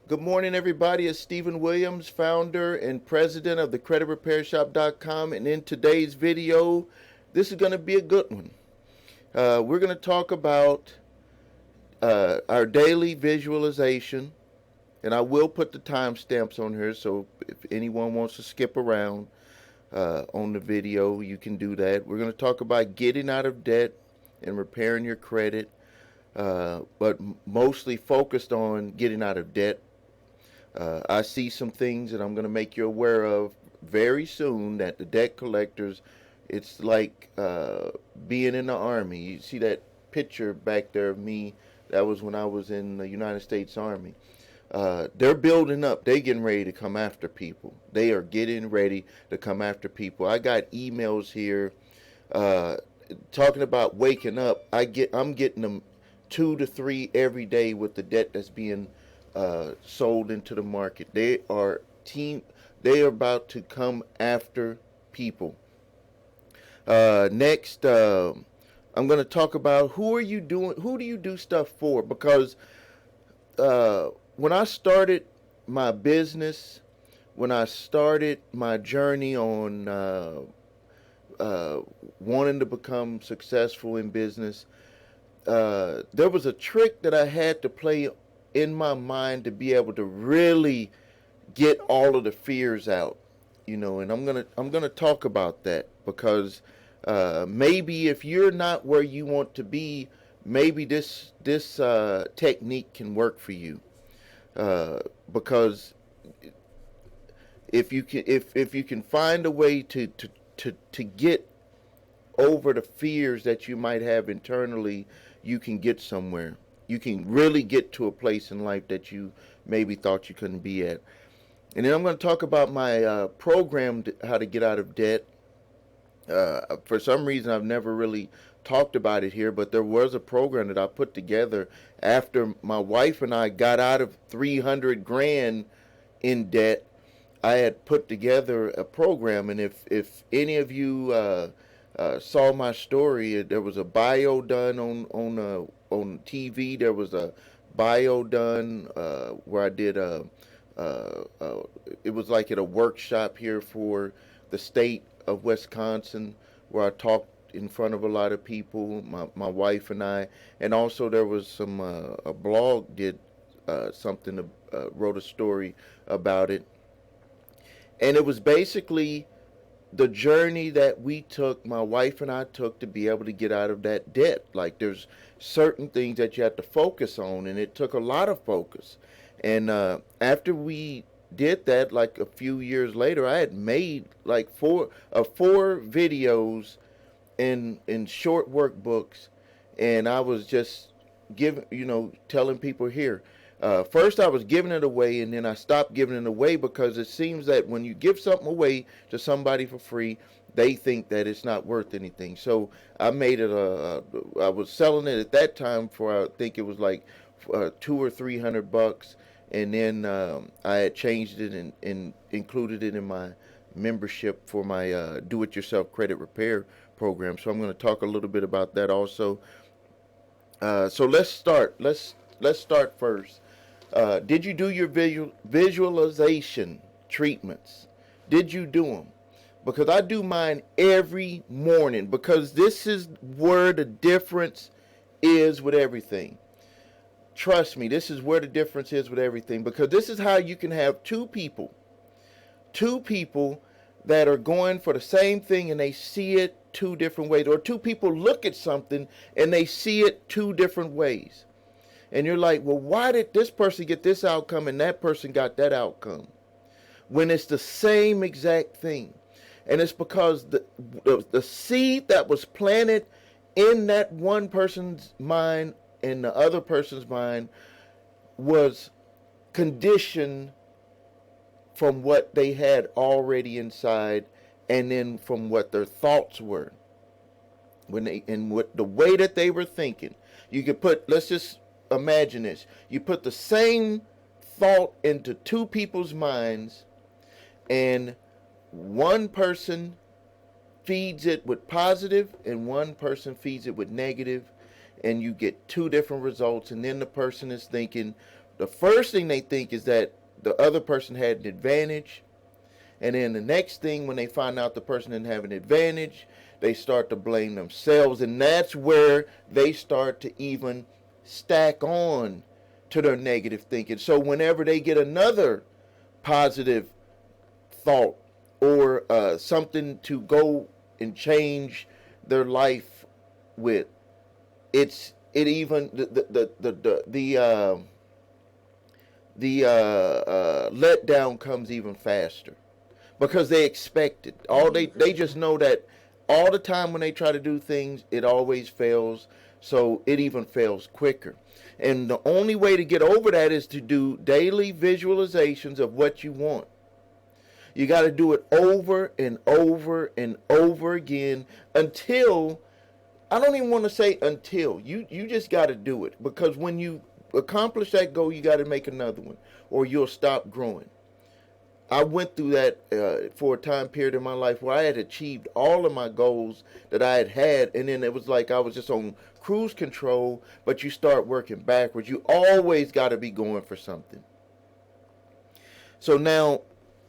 Good morning, everybody. It's Stephen Williams, founder and president of the creditrepairshop.com. And in today's video, this is going to be a good one. We're going to talk about our daily visualization. And I will put the timestamps on here, so if anyone wants to skip around on the video, you can do that. We're going to talk about getting out of debt and repairing your credit, but mostly focused on getting out of debt. I see some things that I'm going to make you aware of very soon that the debt collectors, it's like being in the Army. You see that picture back there of me? That was when I was in the United States Army. They're building up. They're getting ready to come after people. They are getting ready to come after people. I got emails here talking about waking up. I'm getting them 2 to 3 every day with the debt that's being sold into the market. They are about to come after people. Next, I'm going to talk about who do you do stuff for? Because when I started my business, when I started my journey on wanting to become successful in business, there was a trick that I had to play in my mind to be able to really get all of the fears out, and I'm gonna talk about that because maybe if you're not where you want to be, maybe this technique can work for you, because if you can find a way to get over the fears that you might have internally, you can get somewhere. You can really get to a place in life that you maybe thought you couldn't be at. And then I'm going to talk about my program, How to Get Out of Debt. For some reason, I've never really talked about it here, but there was a program that I put together after my wife and I got out of 300 grand in debt. I had put together a program, and if any of you saw my story, there was a bio done on TV. There was a bio done where I did it was like at a workshop here for the state of Wisconsin, where I talked in front of a lot of people, my wife and I, and also there was some a blog did something, wrote a story about it, and it was basically the journey that my wife and I took to be able to get out of that debt. Like, there's certain things that you have to focus on, and it took a lot of focus. And after we did that, like a few years later, I had made like four videos in short workbooks, and I was just telling people here. First, I was giving it away, and then I stopped giving it away because it seems that when you give something away to somebody for free, they think that it's not worth anything. So I made it I was selling it at that time for, I think it was like $200 or $300, and then I had changed it and included it in my membership for my do-it-yourself credit repair program. So I'm going to talk a little bit about that also. So let's start. Let's start first. Did you do your visualization treatments? Did you do them? Because I do mine every morning, because this is where the difference is with everything. Trust me, this is where the difference is with everything, because this is how you can have two people that are going for the same thing and they see it two different ways, or two people look at something and they see it two different ways. And you're like, well, why did this person get this outcome and that person got that outcome? When it's the same exact thing. And it's because the seed that was planted in that one person's mind and the other person's mind was conditioned from what they had already inside, and then from what their thoughts were and what the way that they were thinking. You could put, let's just imagine this. You put the same thought into two people's minds, and one person feeds it with positive and one person feeds it with negative, and you get two different results. And then the person is thinking, The first thing they think is that the other person had an advantage. And then the next thing, when they find out the person didn't have an advantage, they start to blame themselves. And that's where they start to even stack on to their negative thinking. So whenever they get another positive thought or something to go and change their life with, it even the letdown comes even faster because they expect it. They just know that all the time when they try to do things, it always fails. So it even fails quicker. And the only way to get over that is to do daily visualizations of what you want. You got to do it over and over and over again until, I don't even want to say until, you just got to do it. Because when you accomplish that goal, you got to make another one or you'll stop growing. I went through that for a time period in my life where I had achieved all of my goals that I had, and then it was like I was just on cruise control, but you start working backwards. You always got to be going for something. So now,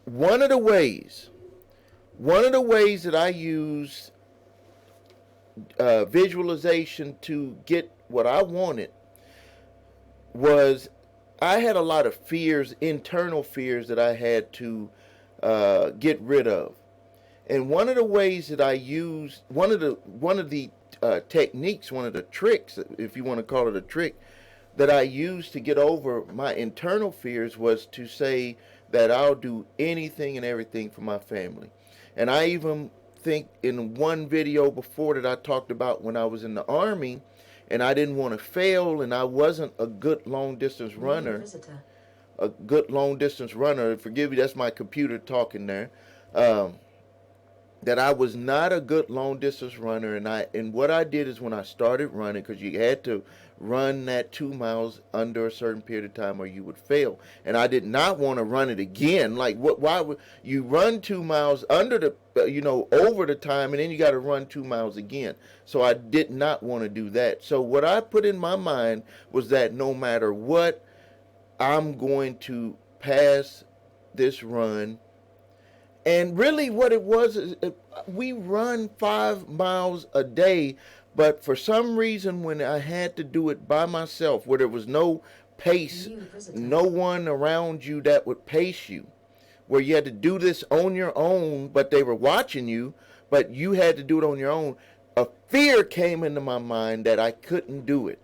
one of the ways that I use visualization to get what I wanted was I had a lot of fears, internal fears that I had to get rid of. And one of the ways that I used, one of the techniques, one of the tricks, if you want to call it a trick, that I used to get over my internal fears was to say that I'll do anything and everything for my family. And I even think in one video before that I talked about when I was in the Army, and I didn't want to fail, and I wasn't a good long distance runner. A good long distance runner. Forgive me, that's my computer talking there. That I was not a good long distance runner, and what I did is when I started running, because you had to run that 2 miles under a certain period of time or you would fail, and I did not want to run it again. Like, why would you run 2 miles under the over the time, and then you got to run 2 miles again? So I did not want to do that. So what I put in my mind was that no matter what, I'm going to pass this run. And really what it was is we run 5 miles a day, but for some reason when I had to do it by myself, where there was no pace, no one around you that would pace you, where you had to do this on your own, but they were watching you, but you had to do it on your own, a fear came into my mind that I couldn't do it.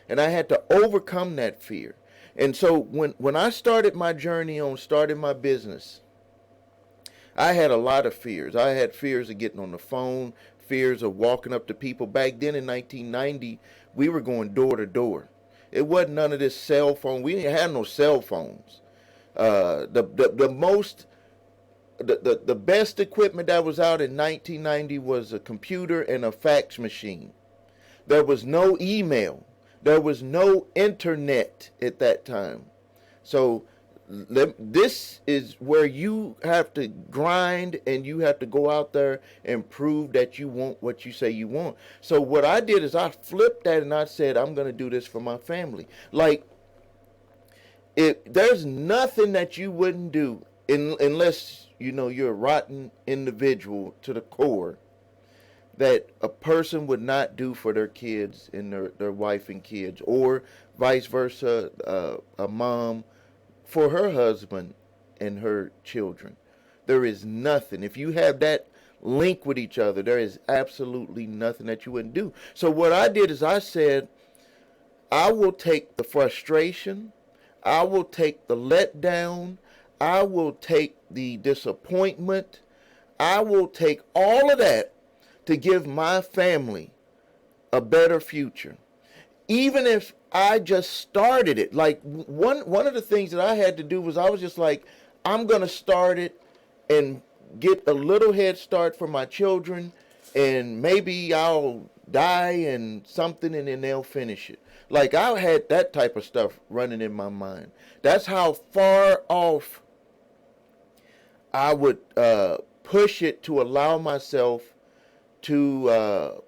And I had to overcome that fear. And so when I started my journey on starting my business, I had a lot of fears. I had fears of getting on the phone, fears of walking up to people. Back then in 1990, we were going door to door. It wasn't none of this cell phone. We didn't have no cell phones. The best equipment that was out in 1990 was a computer and a fax machine. There was no email. There was no internet at that time. So this is where you have to grind and you have to go out there and prove that you want what you say you want. So what I did is I flipped that and I said, I'm going to do this for my family. Like, there's nothing that you wouldn't do unless, you're a rotten individual to the core, that a person would not do for their kids and their wife and kids, or vice versa, a mom for her husband and her children. There is nothing. If you have that link with each other, there is absolutely nothing that you wouldn't do. So what I did is I said, I will take the frustration, I will take the letdown, I will take the disappointment, I will take all of that to give my family a better future. Even if I just started it. Like, one of the things that I had to do was I was just like, I'm going to start it and get a little head start for my children, and maybe I'll die and something, and then they'll finish it. Like, I had that type of stuff running in my mind. That's how far off I would push it to allow myself to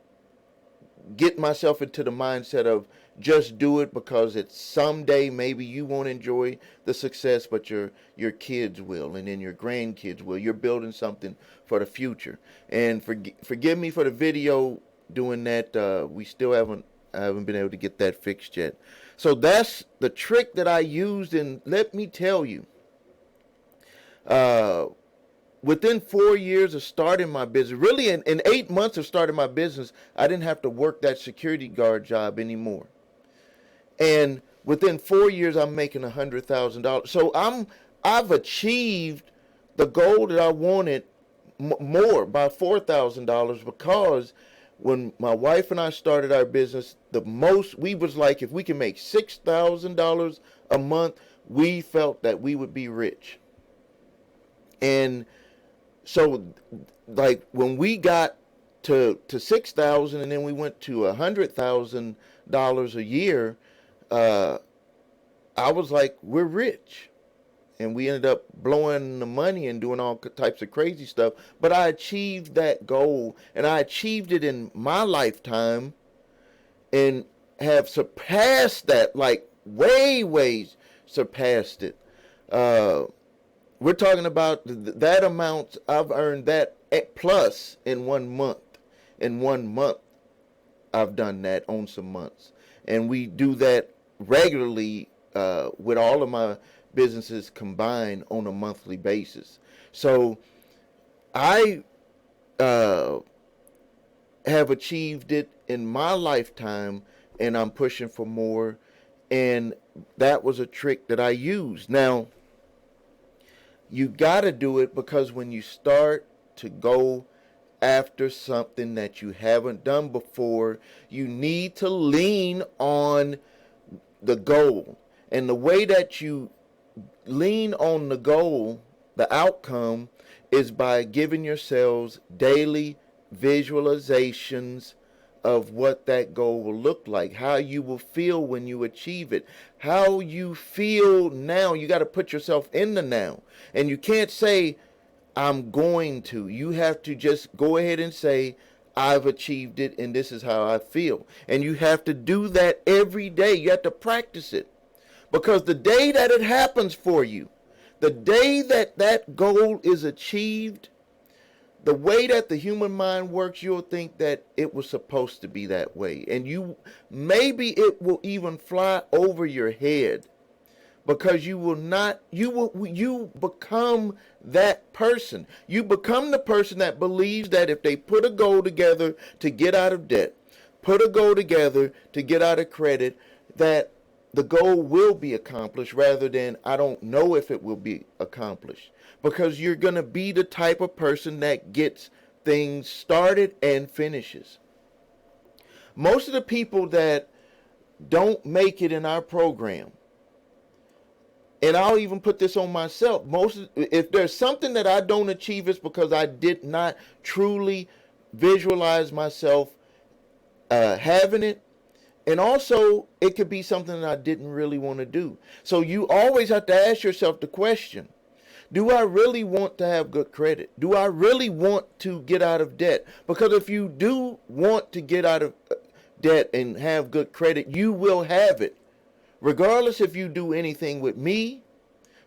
get myself into the mindset of just do it because it's someday maybe you won't enjoy the success, but your kids will, and then your grandkids will. You're building something for the future. And forgive me for the video doing that. We still I haven't been able to get that fixed yet. So that's the trick that I used, and let me tell you, uh, within 4 years of starting my business, really in 8 months of starting my business, I didn't have to work that security guard job anymore. And within 4 years, I'm making $100,000. So I've achieved the goal that I wanted more by $4,000, because when my wife and I started our business, the most we was like, if we can make $6,000 a month, we felt that we would be rich. And so, like, when we got to 6,000, and then we went to $100,000 a year, uh, I was like, we're rich. And we ended up blowing the money and doing all types of crazy stuff. But I achieved that goal, and I achieved it in my lifetime, and have surpassed that, like way surpassed it. Uh, we're talking about that amount. I've earned that plus in 1 month. In 1 month, I've done that on some months. And we do that regularly with all of my businesses combined on a monthly basis. So I uh, have achieved it in my lifetime, and I'm pushing for more. And that was a trick that I used. Now, you got to do it, because when you start to go after something that you haven't done before, you need to lean on the goal. And the way that you lean on the goal, the outcome, is by giving yourselves daily visualizations of what that goal will look like, how you will feel when you achieve it, how you feel now. You got to put yourself in the now. And you can't say, I'm going to. You have to just go ahead and say, I've achieved it, and this is how I feel. And you have to do that every day. You have to practice it. Because the day that it happens for you, the day that that goal is achieved, the way that the human mind works, you'll think that it was supposed to be that way. And maybe it will even fly over your head, because you become that person. You become the person that believes that if they put a goal together to get out of debt, put a goal together to get out of credit, that the goal will be accomplished, rather than I don't know if it will be accomplished. Because you're going to be the type of person that gets things started and finishes. Most of the people that don't make it in our program, and I'll even put this on myself, if there's something that I don't achieve, it's because I did not truly visualize myself having it. And also, it could be something that I didn't really want to do. So you always have to ask yourself the question, do I really want to have good credit? Do I really want to get out of debt? Because if you do want to get out of debt and have good credit, you will have it. Regardless if you do anything with me,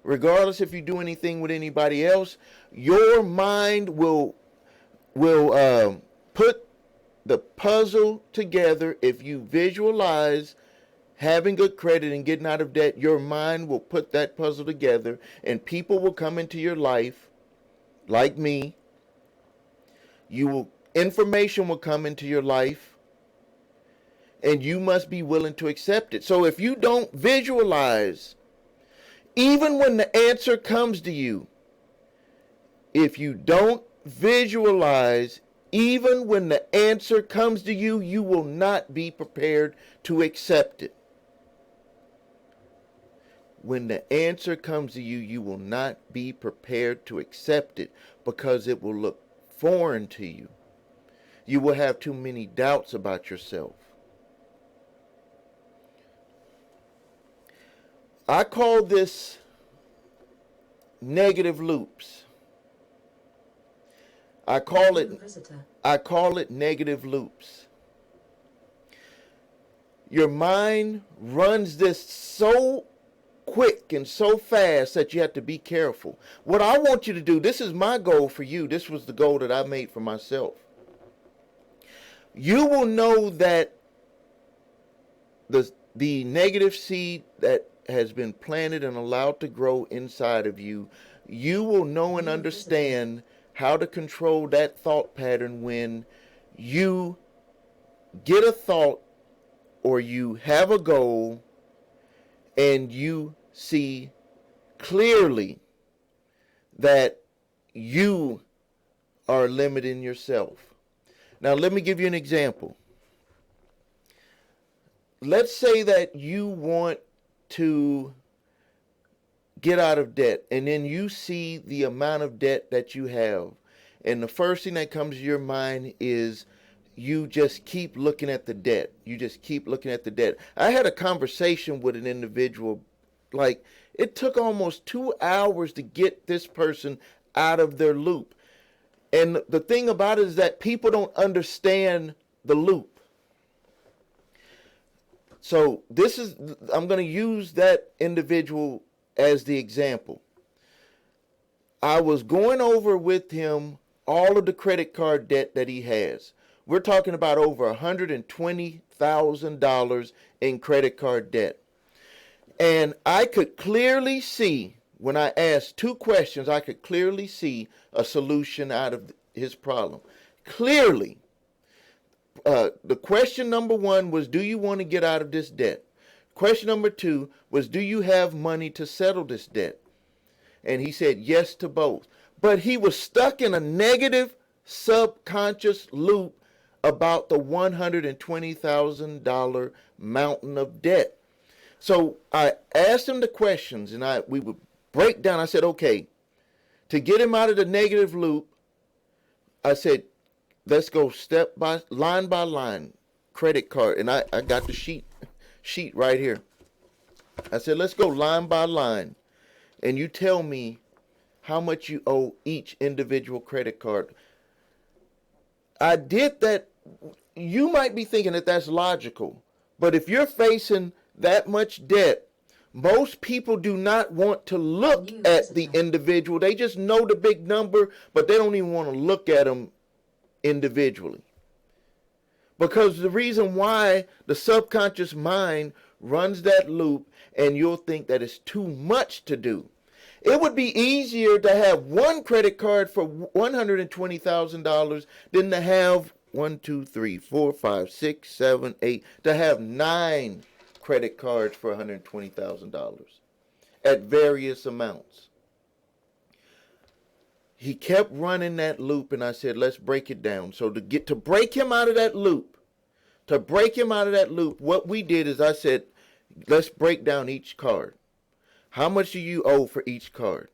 regardless if you do anything with anybody else, your mind will put the puzzle together. If you visualize having good credit and getting out of debt, your mind will put that puzzle together, and people will come into your life like me. Information will come into your life, and you must be willing to accept it. So if you don't visualize, even when the answer comes to you, if you don't visualize, even when the answer comes to you, you will not be prepared to accept it. When the answer comes to you, you will not be prepared to accept it, because it will look foreign to you. You will have too many doubts about yourself. I call this negative loops. I call it negative loops. Your mind runs this so quick and so fast that you have to be careful. What I want you to do, this is my goal for you. This was the goal that I made for myself. You will know that the negative seed that has been planted and allowed to grow inside of you, you will know and understand how to control that thought pattern when you get a thought or you have a goal and you see clearly that you are limiting yourself. Now, let me give you an example. Let's say that you want to get out of debt, and then you see the amount of debt that you have. And the first thing that comes to your mind is you just keep looking at the debt. You just keep looking at the debt. I had a conversation with an individual, like it took almost 2 hours to get this person out of their loop. And the thing about it is that people don't understand the loop. So I'm going to use that individual as the example. I was going over with him all of the credit card debt that he has. We're talking about over $120,000 in credit card debt. And I could clearly see, when I asked 2 questions, I could clearly see a solution out of his problem. Clearly. The question number 1 was, do you want to get out of this debt? Question number 2 was, do you have money to settle this debt? And he said yes to both. But he was stuck in a negative subconscious loop about the $120,000 mountain of debt. So I asked him the questions, and we would break down. I said, okay, to get him out of the negative loop, I said, let's go line by line, credit card. And I got the sheet right here. I said, let's go line by line. And you tell me how much you owe each individual credit card. I did that. You might be thinking that that's logical. But if you're facing that much debt, most people do not want to look at the individual. They just know the big number, but they don't even want to look at them individually. Because the reason why the subconscious mind runs that loop, and you'll think that it's too much to do. It would be easier to have one credit card for $120,000 than to have 1, 2, 3, 4, 5, 6, 7, 8, to have 9 credit cards for $120,000 at various amounts. He kept running that loop, and I said, let's break it down. So to break him out of that loop, what we did is I said, let's break down each card. How much do you owe for each card?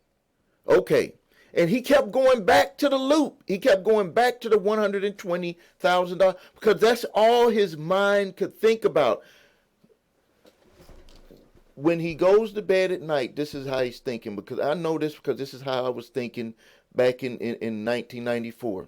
Okay. And he kept going back to the loop. He kept going back to the $120,000 because that's all his mind could think about. When he goes to bed at night, this is how he's thinking, because I know this because this is how I was thinking back in 1994,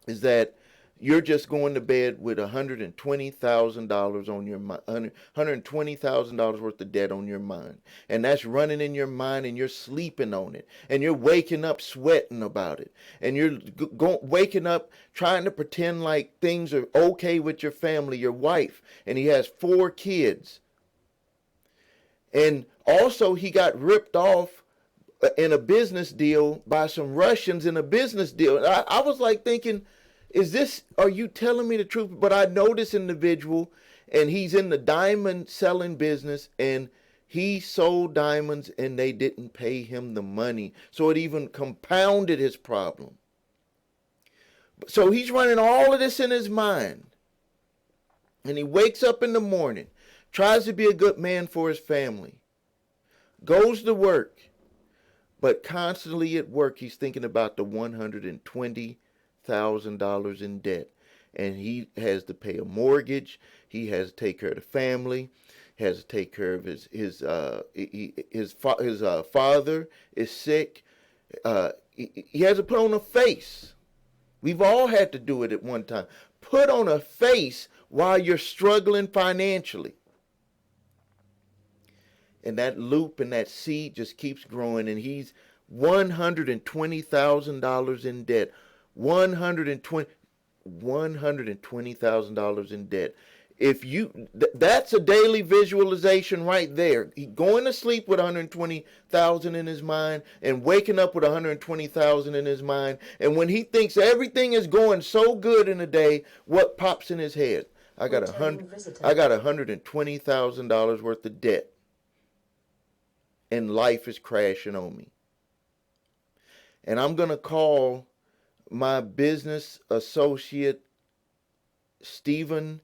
is that you're just going to bed with $120,000 on your mind, $120,000 worth of debt on your mind. And that's running in your mind, and you're sleeping on it. And you're waking up sweating about it. And you're waking up trying to pretend like things are okay with your family, your wife. And he has 4 kids. And also he got ripped off in a business deal by some Russians in a business deal. I was like thinking, are you telling me the truth? But I know this individual, and he's in the diamond selling business, and he sold diamonds and they didn't pay him the money. So it even compounded his problem. So he's running all of this in his mind. And he wakes up in the morning, tries to be a good man for his family, goes to work, but constantly at work he's thinking about the $120,000 in debt, and he has to pay a mortgage. He has to take care of the family. He has to take care of his father is sick. He has to put on a face. We've all had to do it at one time. Put on a face while you're struggling financially. And that loop and that seed just keeps growing, and he's $120,000 in debt. $120,000 in debt. If you that's a daily visualization right there. He going to sleep with 120,000 in his mind and waking up with 120,000 in his mind. And when he thinks everything is going so good in a day, what pops in his head? I got $120,000 worth of debt, and life is crashing on me. And I'm going to call my business associate, Stephen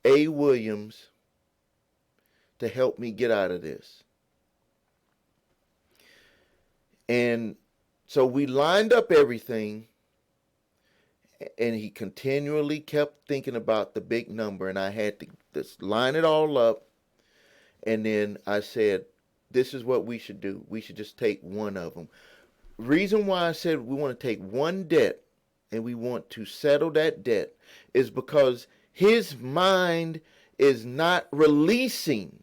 A. Williams, to help me get out of this. And so we lined up everything, and he continually kept thinking about the big number, and I had to just line it all up. And then I said, this is what we should do. We should just take one of them. Reason why I said we want to take one debt and we want to settle that debt is because his mind is not releasing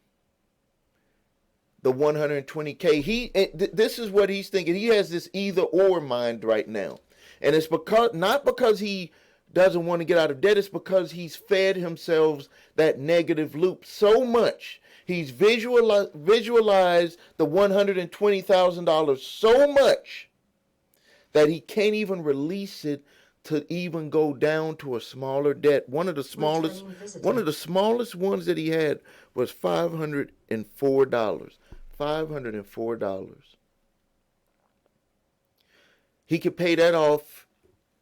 the 120K. This is what he's thinking. He has this either or mind right now. And it's not because he doesn't want to get out of debt. It's because he's fed himself that negative loop so much. He's visualized the $120,000 so much that he can't even release it to even go down to a smaller debt. One of the smallest ones that he had was $504. $504. He could pay that off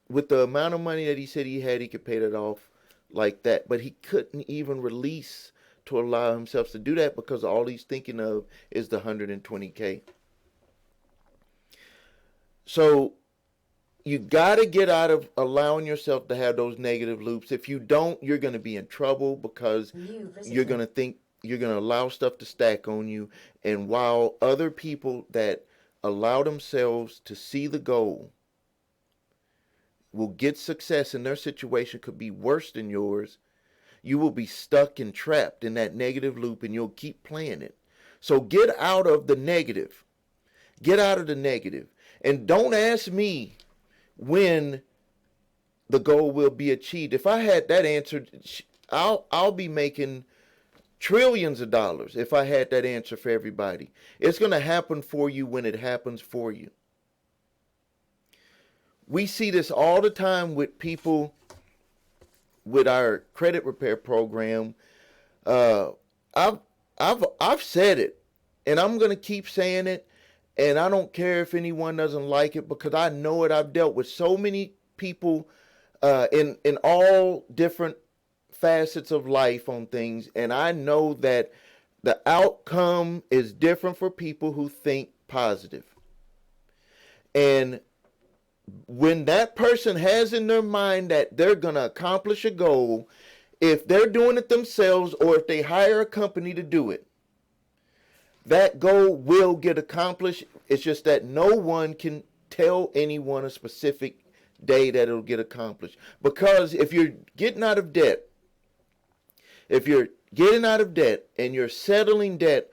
with the amount of money that he said he had. He could pay that off like that, but he couldn't even release to allow himself to do that because all he's thinking of is the 120K. So you got to get out of allowing yourself to have those negative loops. If you don't, you're going to be in trouble because you're going to think you're going to allow stuff to stack on you. And while other people that allow themselves to see the goal will get success, and their situation could be worse than yours, you will be stuck and trapped in that negative loop, and you'll keep playing it. So get out of the negative. Get out of the negative. And don't ask me when the goal will be achieved. If I had that answer, I'll be making trillions of dollars if I had that answer for everybody. It's going to happen for you when it happens for you. We see this all the time with people with our credit repair program. I've said it, and I'm going to keep saying it. And I don't care if anyone doesn't like it because I know it. I've dealt with so many people in all different facets of life on things. And I know that the outcome is different for people who think positive. And when that person has in their mind that they're going to accomplish a goal, if they're doing it themselves or if they hire a company to do it, that goal will get accomplished. It's just that no one can tell anyone a specific day that it'll get accomplished. Because if you're getting out of debt, and you're settling debt,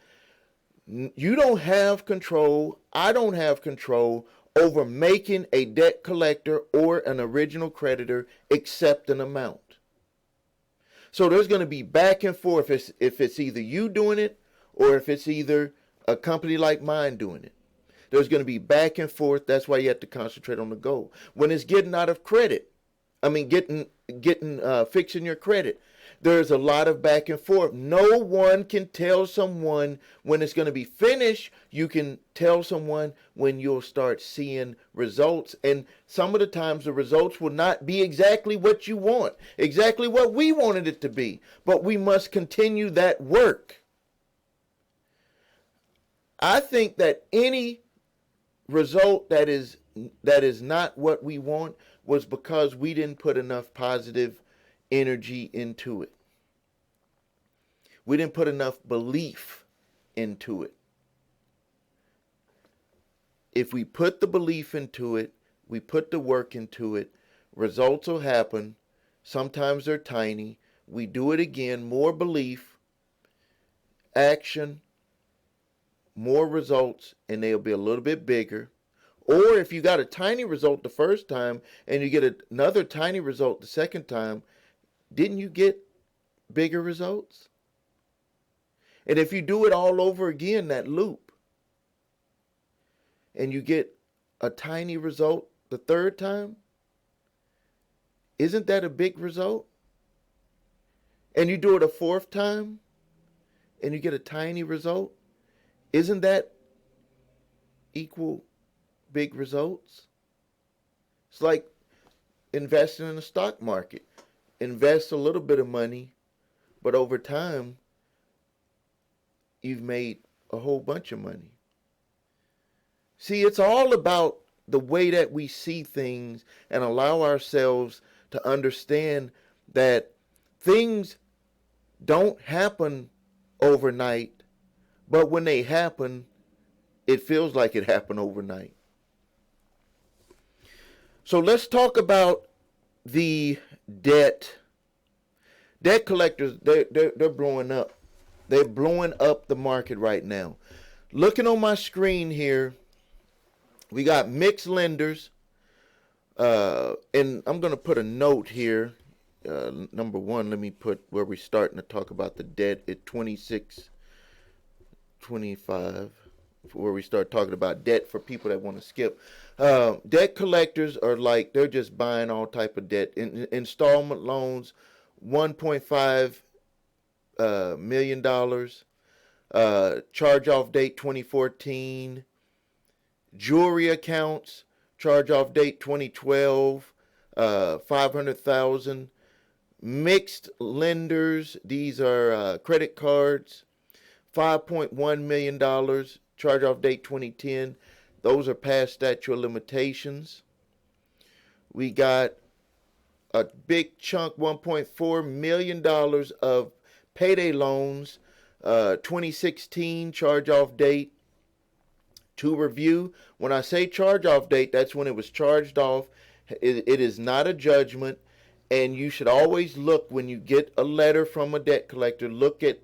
you don't have control, I don't have control over making a debt collector or an original creditor accept an amount. So there's going to be back and forth if it's either you doing it or if it's either a company like mine doing it. There's going to be back and forth. That's why you have to concentrate on the goal. When it's getting out of credit, fixing your credit, there's a lot of back and forth. No one can tell someone when it's going to be finished. You can tell someone when you'll start seeing results. And some of the times the results will not be exactly what you want, exactly what we wanted it to be. But we must continue that work. I think that any result that is not what we want was because we didn't put enough positive energy into it. We didn't put enough belief into it. If we put the belief into it, we put the work into it, results will happen. Sometimes they're tiny, we do it again, more belief, action, more results, and they'll be a little bit bigger. Or if you got a tiny result the first time and you get another tiny result the second time, didn't you get bigger results? And if you do it all over again, that loop, and you get a tiny result the third time, isn't that a big result? And you do it a fourth time and you get a tiny result, isn't that equal big results? It's like investing in the stock market. Invest a little bit of money, but over time, you've made a whole bunch of money. See, it's all about the way that we see things and allow ourselves to understand that things don't happen overnight, but when they happen, it feels like it happened overnight. So let's talk about the debt. Debt collectors, they're blowing up. They're blowing up the market right now. Looking on my screen here, we got mixed lenders. And I'm going to put a note here. Number one, let me put where we're starting to talk about the debt at 26:25, where we start talking about debt for people that want to skip. Debt collectors are like, they're just buying all type of debt. Installment loans, $1.5 million. Charge-off date 2014. Jewelry accounts, charge-off date 2012, 500,000. Mixed lenders, these are credit cards, $5.1 million, charge-off date 2010. Those are past statute of limitations. We got a big chunk, $1.4 million of payday loans, 2016 charge-off date. To review, when I say charge-off date, that's when it was charged off. It is not a judgment, and you should always look when you get a letter from a debt collector, look at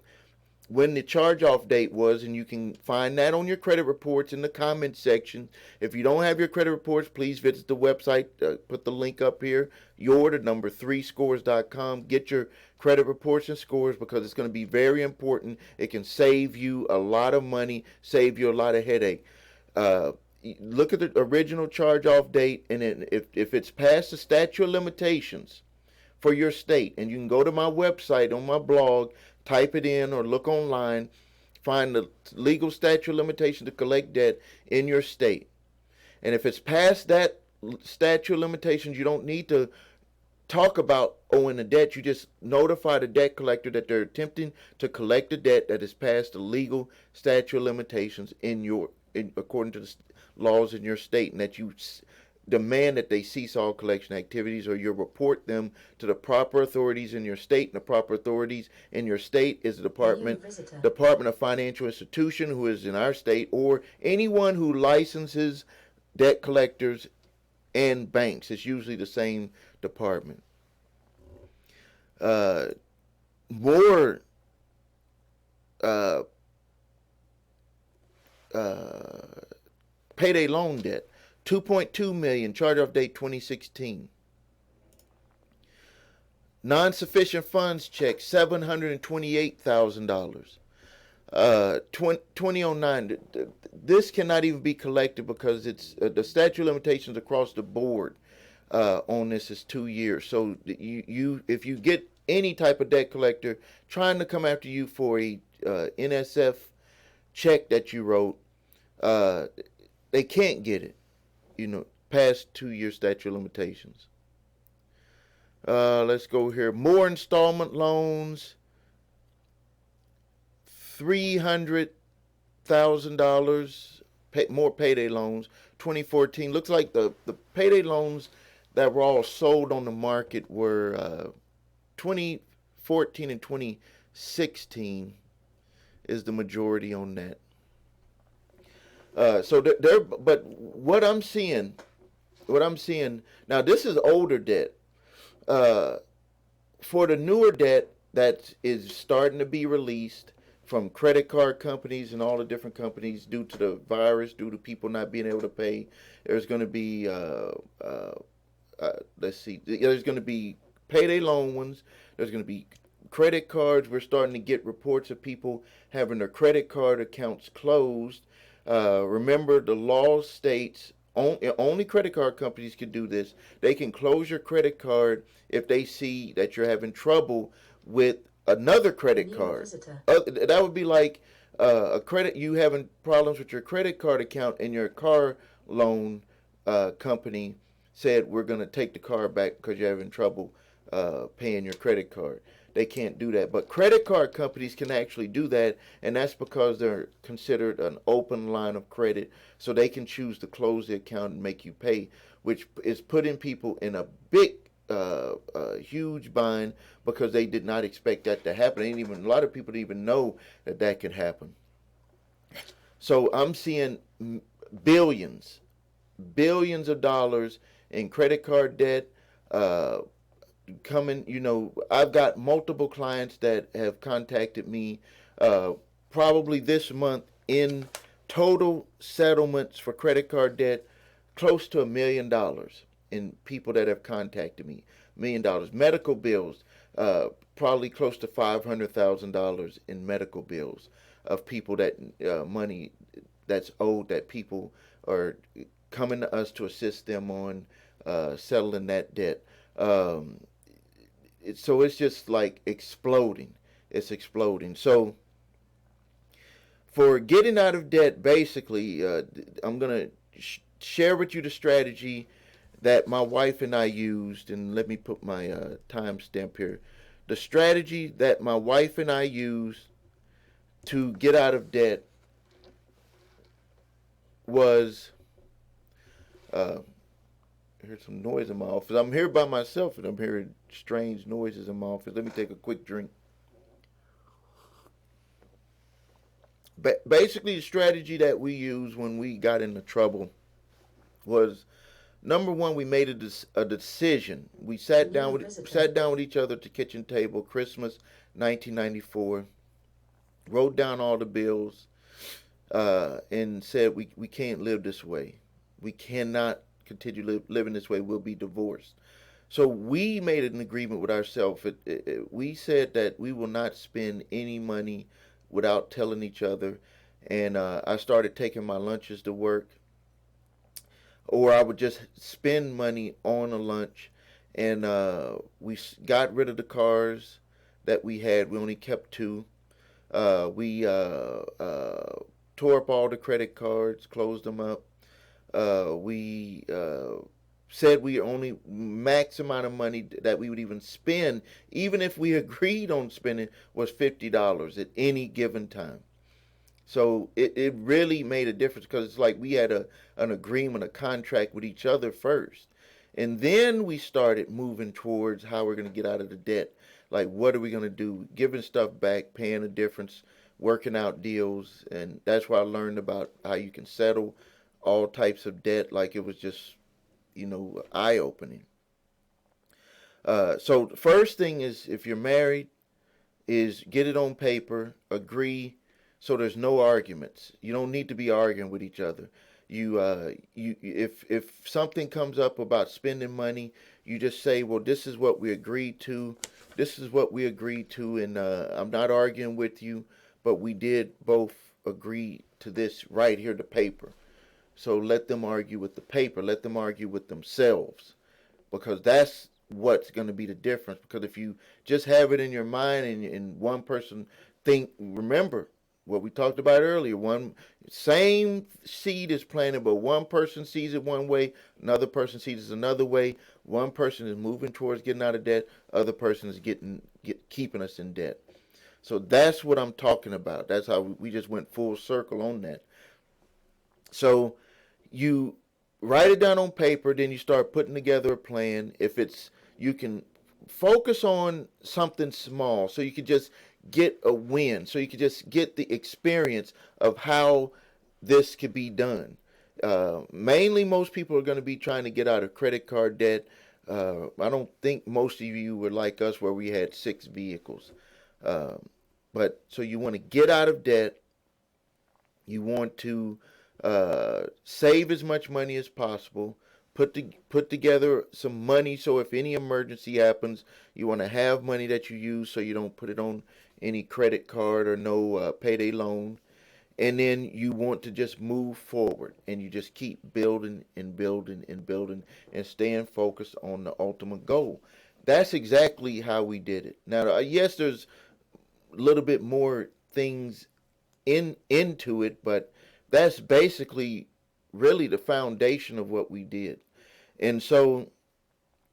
when the charge-off date was, and you can find that on your credit reports in the comments section. If you don't have your credit reports, please visit the website, put the link up here, your3scores.com. Get your credit reports and scores, because it's going to be very important. It can save you a lot of money, save you a lot of headache. Look at the original charge-off date, and if it's past the statute of limitations for your state, and you can go to my website on my blog, type it in or look online, find the legal statute of limitation to collect debt in your state. And if it's past that statute of limitations, you don't need to talk about owing the debt. You just notify the debt collector that they're attempting to collect the debt that is past the legal statute of limitations according to the laws in your state, and that you demand that they cease all collection activities, or you report them to the proper authorities in your state. And the proper authorities in your state is the Department of Financial Institution, who is in our state, or anyone who licenses debt collectors and banks. It's usually the same department. More payday loan debt, $2.2 million, charge-off date 2016. Non-sufficient funds check, $728,000. 2009. This cannot even be collected because it's the statute of limitations across the board on this is 2 years. So if you get any type of debt collector trying to come after you for a NSF check that you wrote, they can't get it, past 2 year statute of limitations. Let's go here. More installment loans, $300,000. More payday loans, 2014. Looks like the payday loans that were all sold on the market were 2014 and 2016 is the majority on that. So but what I'm seeing now, this is older debt. for the newer debt that is starting to be released from credit card companies and all the different companies due to the virus, due to people not being able to pay, there's going to be let's see, there's going to be payday loan ones. There's going to be credit cards. We're starting to get reports of people having their credit card accounts closed. Remember, the law states only credit card companies can do this. They can close your credit card if they see that you're having trouble with another credit card. That would be like a credit, you having problems with your credit card account, and your car loan company said, we're going to take the car back because you're having trouble paying your credit card. They can't do that. But credit card companies can actually do that, and that's because they're considered an open line of credit, so they can choose to close the account and make you pay, which is putting people in a big, huge bind, because they did not expect that to happen. A lot of people didn't even know that that could happen. So I'm seeing billions, billions of dollars in credit card debt coming. I've got multiple clients that have contacted me probably this month in total settlements for credit card debt, close to $1 million in people that have contacted me. $1 million. Medical bills, probably close to $500,000 in medical bills of people that money that's owed, that people are coming to us to assist them on settling that debt. So it's just like exploding. It's exploding. So for getting out of debt, basically, I'm going to share with you the strategy that my wife and I used. And let me put my timestamp here. The strategy that my wife and I used to get out of debt was, I heard some noise in my office. I'm here by myself and I'm hearing strange noises in my office. Let me take a quick drink. Basically, the strategy that we used when we got into trouble was, number one, we made a decision. We sat down with each other at the kitchen table, Christmas 1994, wrote down all the bills, and said we can't live this way. We cannot continue living this way. We'll be divorced. So we made an agreement with ourselves. We said that we will not spend any money without telling each other. And I started taking my lunches to work, or I would just spend money on a lunch. And we got rid of the cars that we had. We only kept two. We tore up all the credit cards, closed them up. We said we only max amount of money that we would even spend, even if we agreed on spending, was $50 at any given time. So it really made a difference, because it's like we had an agreement, a contract with each other first. And then we started moving towards how we're going to get out of the debt. Like, what are we going to do? Giving stuff back, paying the difference, working out deals. And that's where I learned about how you can settle all types of debt. Like, it was just, eye-opening. So the first thing is, if you're married, is get it on paper, agree, so there's no arguments. You don't need to be arguing with each other. If something comes up about spending money, you just say, well, this is what we agreed to. This is what we agreed to, and I'm not arguing with you, but we did both agree to this right here, the paper. So let them argue with the paper. Let them argue with themselves, because that's what's going to be the difference. Because if you just have it in your mind, and one person remember what we talked about earlier, one same seed is planted, but one person sees it one way, another person sees it another way. One person is moving towards getting out of debt, other person is keeping us in debt. So that's what I'm talking about. That's how we just went full circle on that. So you write it down on paper, then you start putting together a plan. You can focus on something small, so you can just get a win, so you can just get the experience of how this could be done. Mainly, most people are going to be trying to get out of credit card debt. I don't think most of you were like us where we had 6 vehicles. But so you want to get out of debt. You want to save as much money as possible. Put together some money so if any emergency happens, you want to have money that you use so you don't put it on any credit card or no payday loan. And then you want to just move forward and you just keep building and building and building and staying focused on the ultimate goal. That's exactly how we did it. Now, yes, there's a little bit more things into it, but that's basically really the foundation of what we did. And so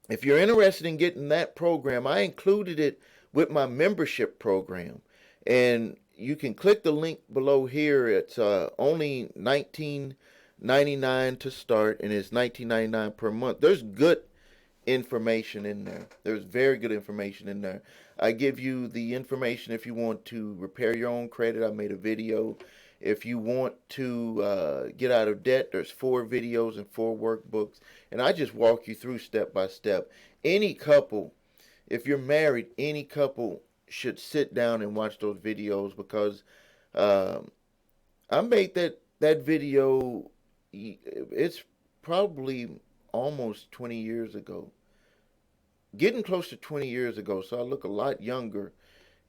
if you're interested in getting that program, I included it with my membership program. And you can click the link below here. It's only $19.99 to start, and it's $19.99 per month. There's good information in there. There's very good information in there. I give you the information if you want to repair your own credit. I made a video. If you want to get out of debt, there's 4 videos and 4 workbooks. And I just walk you through step by step. Any couple, if you're married, any couple should sit down and watch those videos because I made that video, it's probably almost 20 years ago. Getting close to 20 years ago, so I look a lot younger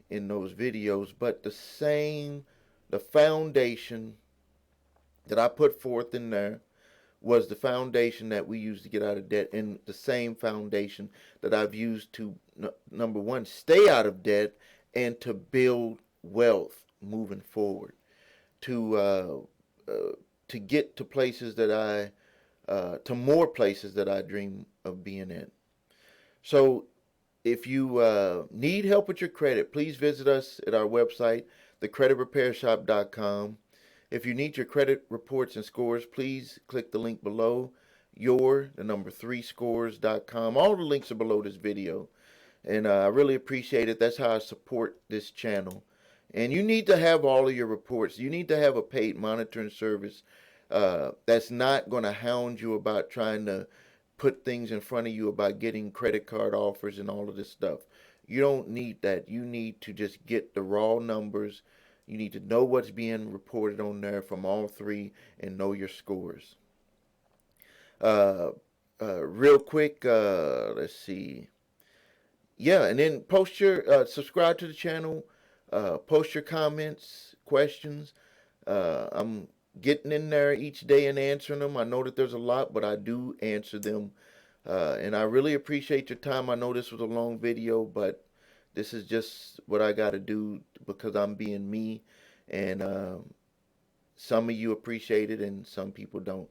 in those videos, but the foundation that I put forth in there was the foundation that we used to get out of debt, and the same foundation that I've used to, number one, stay out of debt and to build wealth moving forward, to get to places that to more places that I dream of being in. So if you need help with your credit, please visit us at our website, thecreditrepairshop.com. If you need your credit reports and scores, please click the link below, the number 3 scores.com. All the links are below this video. And I really appreciate it. That's how I support this channel. And you need to have all of your reports. You need to have a paid monitoring service that's not going to hound you about trying to put things in front of you about getting credit card offers and all of this stuff. You don't need that. You need to just get the raw numbers. You need to know what's being reported on there from all 3 and know your scores. Real quick, let's see. Yeah, and then post your, subscribe to the channel, post your comments, questions. I'm getting in there each day and answering them. I know that there's a lot, but I do answer them. And I really appreciate your time. I know this was a long video, but this is just what I got to do because I'm being me. And some of you appreciate it and some people don't.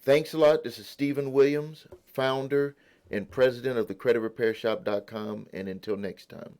Thanks a lot. This is Stephen Williams, founder and president of thecreditrepairshop.com. And until next time.